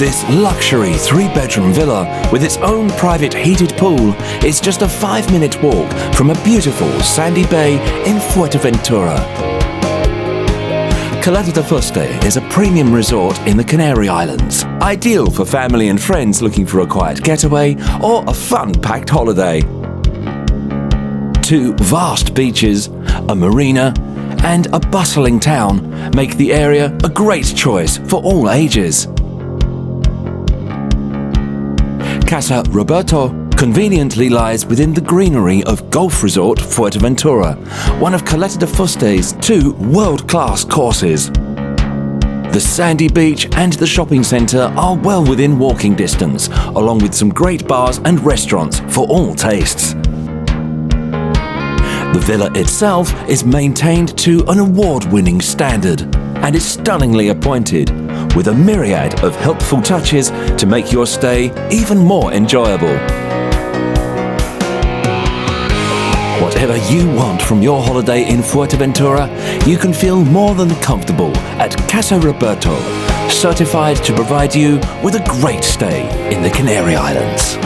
This luxury 3-bedroom villa with its own private heated pool is just a 5-minute walk from a beautiful sandy bay in Fuerteventura. Caleta de Fuste is a premium resort in the Canary Islands, ideal for family and friends looking for a quiet getaway or a fun-packed holiday. 2 vast beaches, a marina, and a bustling town make the area a great choice for all ages. Casa Roberto conveniently lies within the greenery of golf resort Fuerteventura, one of Caleta de Fuste's 2 world-class courses. The sandy beach and the shopping centre are well within walking distance, along with some great bars and restaurants for all tastes. The villa itself is maintained to an award-winning standard and is stunningly appointed, with a myriad of helpful touches to make your stay even more enjoyable. Whatever you want from your holiday in Fuerteventura, you can feel more than comfortable at Casa Roberto, certified to provide you with a great stay in the Canary Islands.